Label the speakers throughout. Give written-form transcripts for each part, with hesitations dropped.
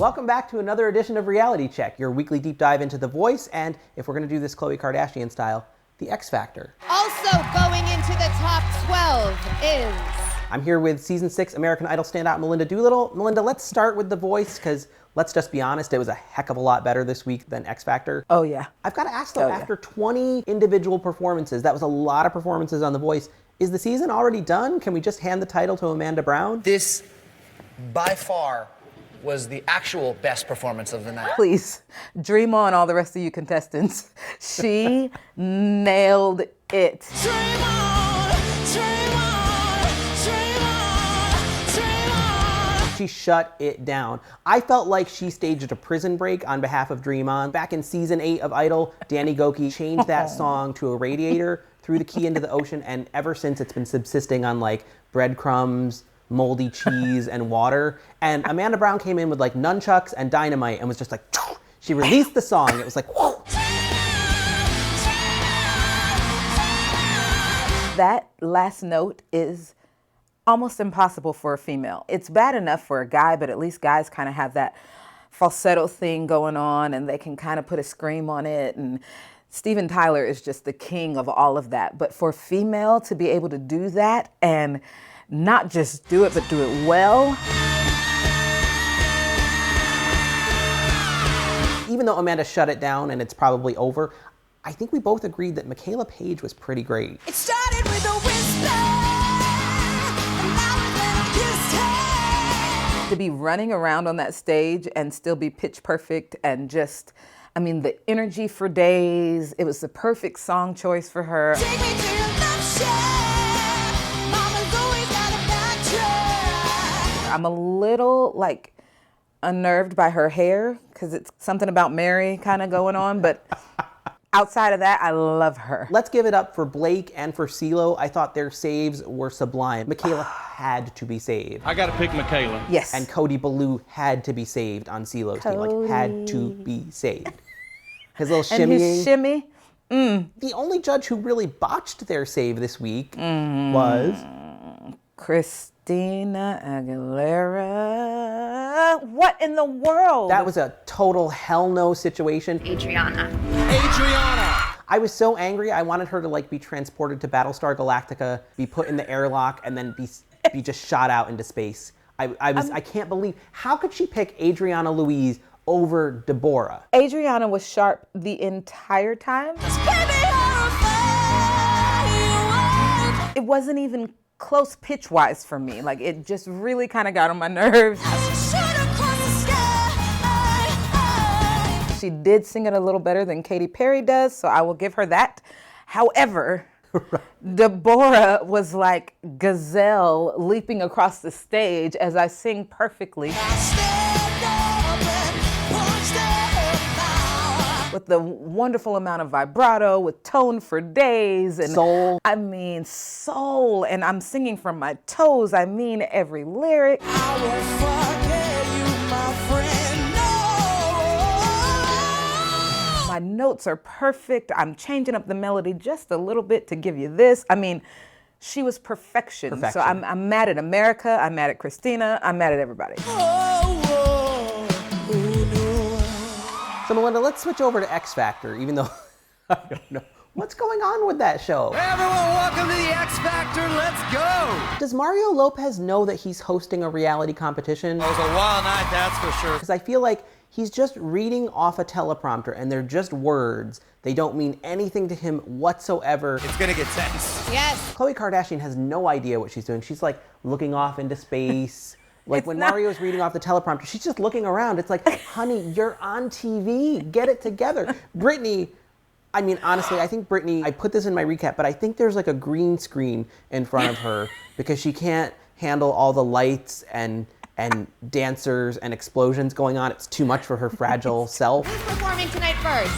Speaker 1: Welcome back to another edition of Reality Check, your weekly deep dive into The Voice, and if we're going to do this Khloe Kardashian style, The X Factor.
Speaker 2: Also going into the top 12 is...
Speaker 1: I'm here with Season 6 American Idol standout Melinda Doolittle. Melinda, let's start with The Voice, because let's just be honest, it was a heck of a lot better this week than X Factor.
Speaker 3: Oh, yeah.
Speaker 1: I've got to ask, though, after 20 individual performances, that was a lot of performances on The Voice, is the season already done? Can we just hand the title to Amanda Brown?
Speaker 4: This, by far, was the actual best performance of the night.
Speaker 3: Please, dream on, all the rest of you contestants. She nailed it.
Speaker 5: Dream on, dream on, dream on, dream on.
Speaker 1: She shut it down. I felt like she staged a prison break on behalf of Dream On. Back in season 8 of Idol, Danny Gokey changed that song to a radiator, threw the key into the ocean, and ever since it's been subsisting on like breadcrumbs, moldy cheese, and water. And Amanda Brown came in with like nunchucks and dynamite and was just like, she released the song. It was like, whoa.
Speaker 3: That last note is almost impossible for a female. It's bad enough for a guy, but at least guys kind of have that falsetto thing going on and they can kind of put a scream on it. And Steven Tyler is just the king of all of that. But for a female to be able to do that and not just do it, but do it well.
Speaker 1: Even though Amanda shut it down and it's probably over, I think we both agreed that Michaela Page was pretty great.
Speaker 5: It started with a whisper, and now we're gonna kiss her.
Speaker 3: To be running around on that stage and still be pitch perfect and just, I mean, the energy for days. It was the perfect song choice for her.
Speaker 5: Take me to your love shack. Mama's always got a backtrack.
Speaker 3: I'm a little like unnerved by her hair because it's something about Mary kind of going on, but outside of that, I love her.
Speaker 1: Let's give it up for Blake and for CeeLo. I thought their saves were sublime. Michaela had to be saved.
Speaker 6: I gotta pick Michaela.
Speaker 3: Yes.
Speaker 1: And Cody Ballou had to be saved on CeeLo's team. Like, had to be saved. His little
Speaker 3: And
Speaker 1: shimmying.
Speaker 3: his shimmy.
Speaker 1: The only judge who really botched their save this week was...
Speaker 3: Christina Aguilera. What in the world?
Speaker 1: That was a total hell no situation.
Speaker 2: Adriana.
Speaker 1: I was so angry, I wanted her to like be transported to Battlestar Galactica, be put in the airlock, and then be just shot out into space. I can't believe, how could she pick Adriana Louise over Deborah?
Speaker 3: Adriana was sharp the entire time. It wasn't even close pitch-wise for me. Like, it just really kind of got on my nerves. She did sing it a little better than Katy Perry does, so I will give her that. However, Deborah was like gazelle leaping across the stage as I sing perfectly. With the wonderful amount of vibrato, with tone for days, and
Speaker 1: Soul.
Speaker 3: I mean soul, and I'm singing from my toes. I mean every lyric.
Speaker 5: I won't forget you, my friend, no.
Speaker 3: My notes are perfect. I'm changing up the melody just a little bit to give you this. I mean, she was perfection.
Speaker 1: Perfection.
Speaker 3: So I'm mad at America. I'm mad at Christina. I'm mad at everybody.
Speaker 1: So Melinda, let's switch over to X Factor, even though I don't know. What's going on with that show?
Speaker 4: Everyone, welcome to the X Factor. Let's go.
Speaker 1: Does Mario Lopez know that he's hosting a reality competition?
Speaker 4: It was a wild night, that's for sure.
Speaker 1: Because I feel like he's just reading off a teleprompter and they're just words. They don't mean anything to him whatsoever.
Speaker 4: It's gonna get tense.
Speaker 2: Yes.
Speaker 1: Khloe Kardashian has no idea what she's doing. She's like looking off into space. Like when Mario's reading off the teleprompter, she's just looking around. It's like, honey, you're on TV. Get it together. Britney, I mean, honestly, I think Britney, I put this in my recap, but I think there's like a green screen in front of her because she can't handle all the lights and dancers and explosions going on. It's too much for her fragile self.
Speaker 2: Who's performing tonight first?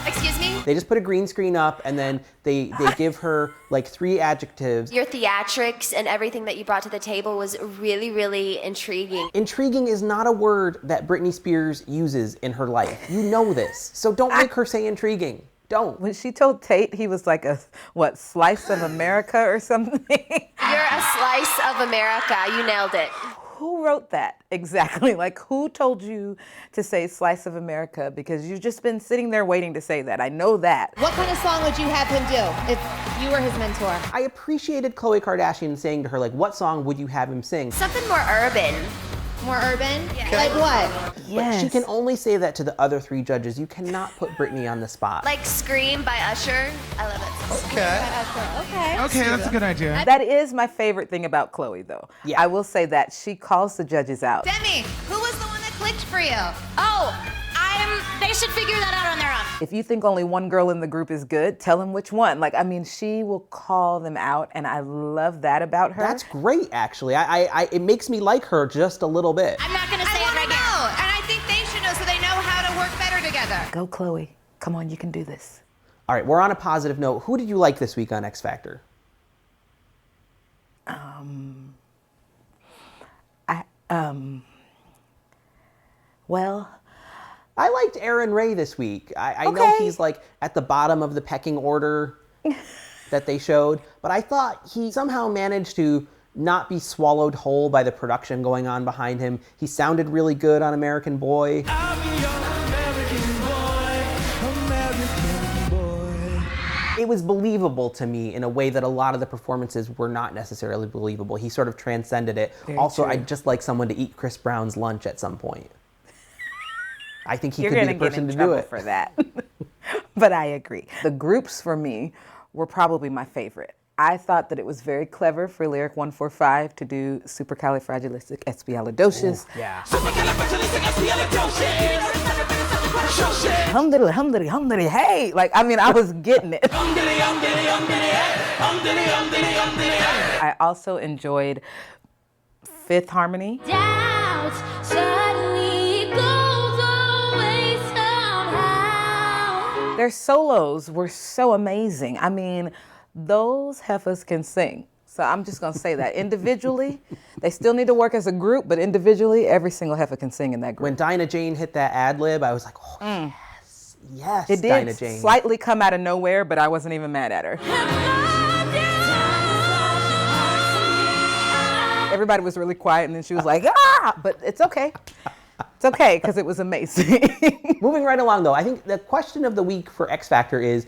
Speaker 2: Excuse me?
Speaker 1: They just put a green screen up and then they give her like 3 adjectives.
Speaker 7: Your theatrics and everything that you brought to the table was really, really intriguing.
Speaker 1: Intriguing is not a word that Britney Spears uses in her life. You know this. So don't make her say intriguing. Don't.
Speaker 3: When she told Tate he was like a, what, slice of America or something?
Speaker 7: You're a slice of America. You nailed it.
Speaker 3: who wrote that exactly? Like, who told you to say Slice of America? Because you've just been sitting there waiting to say that. I know that.
Speaker 2: What kind of song would you have him do if you were his mentor?
Speaker 1: I appreciated Khloe Kardashian saying to her, like, what song would you have him sing?
Speaker 7: Something more urban.
Speaker 2: More urban? Yeah. Like what?
Speaker 1: But she can only say that to the other three judges. You cannot put Britney on the spot.
Speaker 7: Like Scream by Usher. I love it.
Speaker 2: Okay.
Speaker 6: Okay, that's a good idea.
Speaker 3: That is my favorite thing about Khloe, though.
Speaker 1: Yeah.
Speaker 3: I will say that she calls the judges out.
Speaker 2: Demi, who was the one that clicked for you?
Speaker 8: Oh, they should figure that out on their own.
Speaker 3: If you think only one girl in the group is good, tell them which one. Like, I mean, she will call them out, and I love that about her.
Speaker 1: That's great, actually. It makes me like her just a little bit.
Speaker 8: I'm not gonna say it right now.
Speaker 2: know, and I think they should know so they know how to work better together.
Speaker 3: Go, Khloe. Come on, you can do this.
Speaker 1: All right, we're on a positive note. Who did you like this week on X Factor?
Speaker 3: Well,
Speaker 1: I liked Aaron Ray this week. I know he's like at the bottom of the pecking order that they showed, but I thought he somehow managed to not be swallowed whole by the production going on behind him. He sounded really good on American Boy. It was believable to me in a way that a lot of the performances were not necessarily believable. He sort of transcended it. Also,
Speaker 3: true.
Speaker 1: I'd just like someone to eat Chris Brown's lunch at some point. I think he
Speaker 3: you're
Speaker 1: could be
Speaker 3: gonna
Speaker 1: the
Speaker 3: get
Speaker 1: person
Speaker 3: in
Speaker 1: to do
Speaker 3: trouble
Speaker 1: it.
Speaker 3: for that. But I agree. The groups for me were probably my favorite. I thought that it was very clever for Lyric 145 to do Supercalifragilisticexpialidocious.
Speaker 1: Yeah.
Speaker 3: Humdiddly, humdiddly, humdiddly, hey! Like, I mean, I was getting it. I also enjoyed Fifth Harmony.
Speaker 8: Doubt suddenly goes away somehow.
Speaker 3: Their solos were so amazing. I mean, those heifers can sing. So I'm just gonna say that. Individually, they still need to work as a group, but individually, every single heifer can sing in that group.
Speaker 1: When Dinah Jane hit that ad lib, I was like, oh, yes,
Speaker 3: It
Speaker 1: Dinah
Speaker 3: did
Speaker 1: Jane.
Speaker 3: slightly come out of nowhere, but I wasn't even mad at her. Everybody was really quiet, and then she was like, ah! But it's okay. It's okay, because it was amazing.
Speaker 1: Moving right along, though, I think the question of the week for X Factor is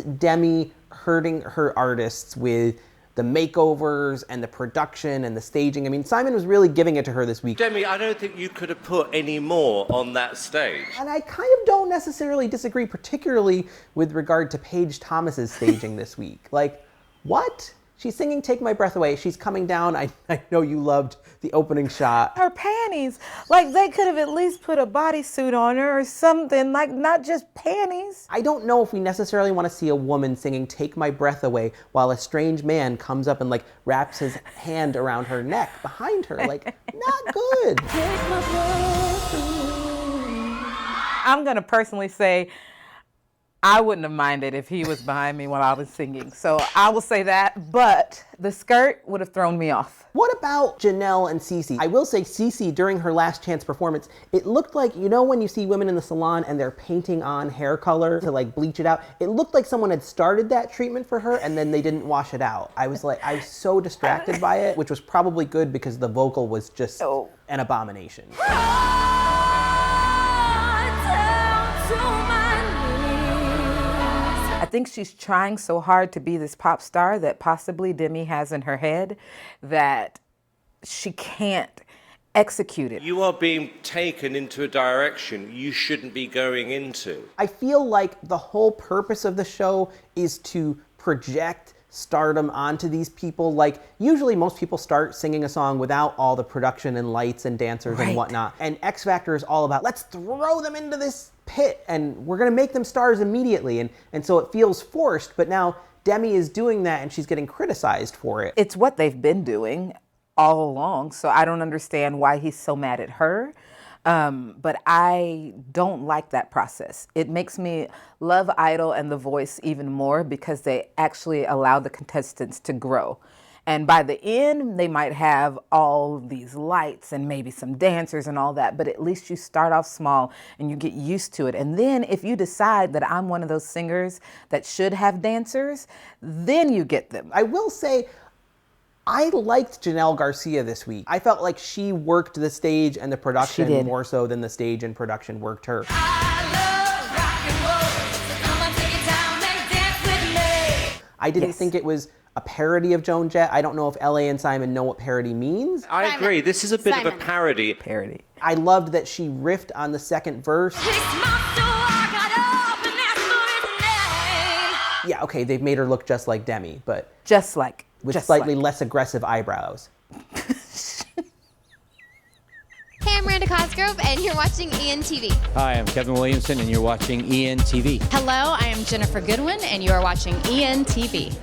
Speaker 1: Demi hurting her artists with the makeovers and the production and the staging? I mean, Simon was really giving it to her this week.
Speaker 9: Demi, I don't think you could have put any more on that stage.
Speaker 1: And I kind of don't necessarily disagree, particularly with regard to Paige Thomas's staging this week. Like, what? She's singing Take My Breath Away. She's coming down. I know you loved the opening shot.
Speaker 3: Her panties. Like, they could have at least put a bodysuit on her or something. Like, not just panties.
Speaker 1: I don't know if we necessarily want to see a woman singing Take My Breath Away while a strange man comes up and, like, wraps his hand around her neck behind her. Like, not good.
Speaker 3: I'm going to personally say I wouldn't have minded if he was behind me while I was singing. So I will say that, but the skirt would have thrown me off.
Speaker 1: What about Janelle and Cece? I will say Cece, during her Last Chance performance, it looked like, you know when you see women in the salon and they're painting on hair color to like bleach it out? It looked like someone had started that treatment for her and then they didn't wash it out. I was so distracted by it, which was probably good because the vocal was just an abomination.
Speaker 3: I think she's trying so hard to be this pop star that possibly Demi has in her head that she can't execute it.
Speaker 9: You are being taken into a direction you shouldn't be going into.
Speaker 1: I feel like the whole purpose of the show is to project stardom onto these people. Like, usually most people start singing a song without all the production and lights and dancers and whatnot. And X Factor is all about, let's throw them into this pit and we're gonna make them stars immediately. And so it feels forced, but now Demi is doing that and she's getting criticized for it.
Speaker 3: It's what they've been doing all along, so I don't understand why he's so mad at her. But I don't like that process. It makes me love Idol and The Voice even more because they actually allow the contestants to grow. And by the end, they might have all these lights and maybe some dancers and all that, but at least you start off small and you get used to it. And then if you decide that I'm one of those singers that should have dancers, then you get them.
Speaker 1: I will say, I liked Janelle Garcia this week. I felt like she worked the stage and the production
Speaker 3: did.
Speaker 1: more so than the stage and production worked her. I didn't think it was a parody of Joan Jett. I don't know if LA and Simon know what parody means.
Speaker 9: I agree. This is a bit of a parody.
Speaker 3: Parody.
Speaker 1: I loved that she riffed on the second verse. Yeah, okay, they've made her look just like Demi, but with slightly less aggressive eyebrows.
Speaker 2: Hey, I'm Miranda Cosgrove, and you're watching ENTV.
Speaker 6: Hi, I'm Kevin Williamson, and you're watching ENTV.
Speaker 8: Hello, I am Jennifer Goodwin, and you are watching ENTV.